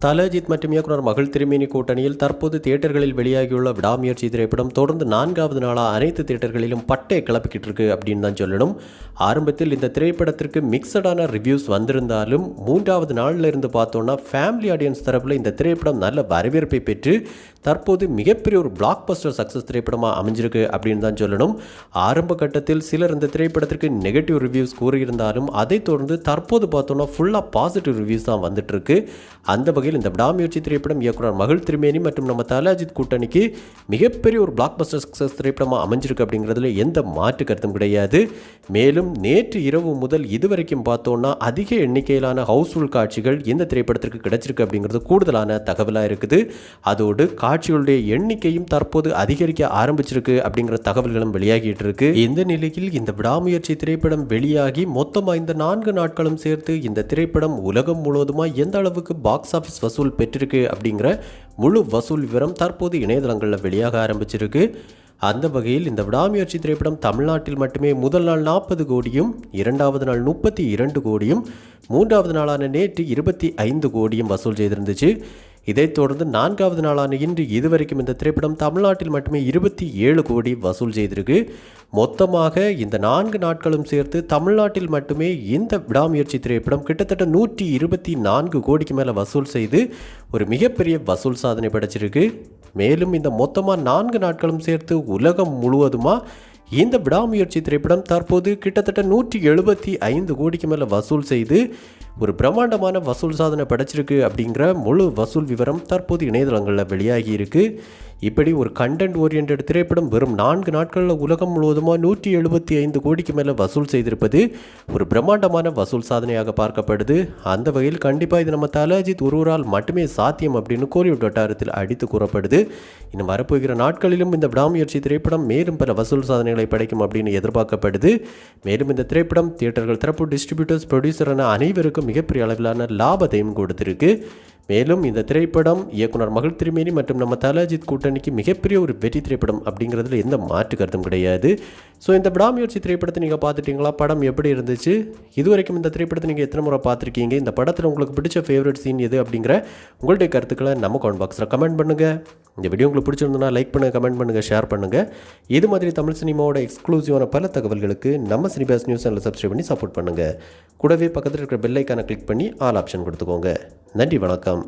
தல அஜித் மற்றும் இயக்குனர் மகள் திருமேனி கூட்டணியில் தற்போது தியேட்டர்களில் வெளியாகியுள்ள விடாமுயற்சி திரைப்படம் தொடர்ந்து 4வது நாளாக அனைத்து தியேட்டர்களிலும் பட்டை கிளப்பிக்கிட்டு இருக்கு அப்படின்னு தான் சொல்லணும். ஆரம்பத்தில் இந்த திரைப்படத்திற்கு மிக்சடான ரிவ்யூஸ் வந்திருந்தாலும் 3வது நாளில் இருந்து பார்த்தோன்னா ஃபேமிலி ஆடியன்ஸ் தரப்பில் இந்த திரைப்படம் நல்ல வரவேற்பை பெற்று தற்போது மிகப்பெரிய ஒரு பிளாக் பஸ்டர் சக்ஸஸ் திரைப்படமாக அமைஞ்சிருக்கு அப்படின்னு தான் சொல்லணும். ஆரம்ப கட்டத்தில் சிலர் இந்த திரைப்படத்திற்கு நெகட்டிவ் ரிவ்யூஸ் கூறியிருந்தாலும் அதை தொடர்ந்து தற்போது பார்த்தோன்னா ஃபுல்லாக பாசிட்டிவ் ரிவ்யூஸ் தான் வந்துட்டு இருக்கு. அந்த வகையில் இந்த விடாமுயற்சி திரைப்படம் இயக்குனர் மகள் திருமேனி மற்றும் நம்ம தல அஜித் கூட்டணிக்கு மிகப்பெரிய ஒரு பிளாக் பஸ்டர் சக்ஸஸ் திரைப்படமாக அமைஞ்சிருக்கு அப்படிங்கிறதுல எந்த மாற்று கருத்தும் கிடையாது. மேலும் நேற்று இரவு முதல் இதுவரைக்கும் பார்த்தோன்னா அதிக எண்ணிக்கையிலான ஹவுஸ்ஃபுல் காட்சிகள் இந்த திரைப்படத்திற்கு கிடைச்சிருக்கு அப்படிங்கிறது கூடுதலான தகவலாக இருக்குது. அதோடு காட்சிகளுடைய எண்ணிக்கையும் தற்போது அதிகரிக்க ஆரம்பிச்சிருக்கு அப்படிங்கிற தகவல்களும் வெளியாகிட்டு இருக்கு. இந்த நிலையில் இந்த விடாமுயற்சி திரைப்படம் வெளியாகி மொத்தமாக இந்த 4 நாட்களும் சேர்த்து இந்த திரைப்படம் உலகம் முழுவதுமாக எந்த அளவுக்கு பாக்ஸ் ஆஃபீஸ் வசூல் பெற்றிருக்கு அப்படிங்கிற முழு வசூல் விவரம் தற்போது இணையதளங்களில் வெளியாக ஆரம்பிச்சிருக்கு. அந்த வகையில் இந்த விடாமுயற்சி திரைப்படம் தமிழ்நாட்டில் மட்டுமே முதல் நாள் 40 கோடியும் 2வது நாள் 32 கோடியும் 3வது நாளான நேற்று 25 கோடியும் வசூல் செய்திருந்துச்சு. இதைத் தொடர்ந்து 4வது நாளான இன்று இதுவரைக்கும் இந்த திரைப்படம் தமிழ்நாட்டில் மட்டுமே 27 கோடி வசூல் செய்திருக்கு. மொத்தமாக இந்த 4 நாட்களும் சேர்த்து தமிழ்நாட்டில் மட்டுமே இந்த விடாமுயற்சி திரைப்படம் கிட்டத்தட்ட 124 கோடிக்கு மேலே வசூல் செய்து ஒரு மிகப்பெரிய வசூல் சாதனை படைச்சிருக்கு. மேலும் இந்த மொத்தமாக 4 நாட்களும் சேர்த்து உலகம் முழுவதுமாக இந்த விடாமுயற்சி திரைப்படம் தற்போது கிட்டத்தட்ட 175 கோடிக்கு மேலே வசூல் செய்து ஒரு பிரம்மாண்டமான வசூல் சாதனை படைச்சிருக்கு அப்படிங்கிற முழு வசூல் விவரம் தற்போது இணையதளங்களில் வெளியாகி இருக்கு. இப்படி ஒரு கண்டென்ட் ஓரியன்ட் திரைப்படம் வெறும் 4 நாட்களில் உலகம் முழுவதுமாக 175 கோடிக்கு மேலே வசூல் செய்திருப்பது ஒரு பிரம்மாண்டமான வசூல் சாதனையாக பார்க்கப்படுது. அந்த வகையில் கண்டிப்பாக இது நம்ம தல அஜித் ஒருவரால் மட்டுமே சாத்தியம் அப்படின்னு கோலிவுட் வட்டாரத்தில் அடித்து கூறப்படுது. இன்னும் வரப்போகிற நாட்களிலும் இந்த விடாமுயற்சி திரைப்படம் மேலும் பல வசூல் சாதனைகளை படைக்கும் அப்படின்னு எதிர்பார்க்கப்படுது. மேலும் இந்த திரைப்படம் தியேட்டர்கள் தரப்பு டிஸ்ட்ரிபியூட்டர்ஸ் ப்ரொடியூசர் என அனைவருக்கும் மிகப்பெரிய அளவிலான லாபத்தையும் கொடுத்திருக்கு. மேலும் இந்த திரைப்படம் இயக்குனர் மகள் திருமேனி மற்றும் நம்ம தல அஜித் கூட்டணிக்கு மிகப்பெரிய ஒரு வெற்றி திரைப்படம் அப்படிங்கிறதுல எந்த மாற்று கருத்தும் கிடையாது. ஸோ இந்த விடாமுயற்சி திரைப்படத்தை நீங்கள் பார்த்துட்டீங்களா? படம் எப்படி இருந்துச்சு? இதுவரைக்கும் இந்த திரைப்படத்தை நீங்கள் எத்தனை முறை பார்த்துருக்கீங்க? இந்த படத்தில் உங்களுக்கு பிடிச்ச ஃபேவரட் சீன் எது அப்படிங்கிற உங்களுடைய கருத்துக்களை நம்ம கமெண்ட் பாக்ஸில் கமெண்ட் பண்ணுங்கள். இந்த வீடியோ உங்களுக்கு பிடிச்சிருந்ததுன்னா லைக் பண்ணுங்கள், கமெண்ட் பண்ணுங்கள், ஷேர் பண்ணுங்கள். இது மாதிரி தமிழ் சினிமாவோட எக்ஸ்க்ளூசிவான பல தகவல்களுக்கு நம்ம சினிபாஸ் நியூஸ் சேனலை சப்ஸ்கிரைப் பண்ணி சப்போர்ட் பண்ணுங்கள். கூடவே பக்கத்தில் இருக்கிற பெல் ஐக்கானை கிளிக் பண்ணி ஆல் ஆப்ஷன் கொடுத்துக்கோங்க. நன்றி, வணக்கம்.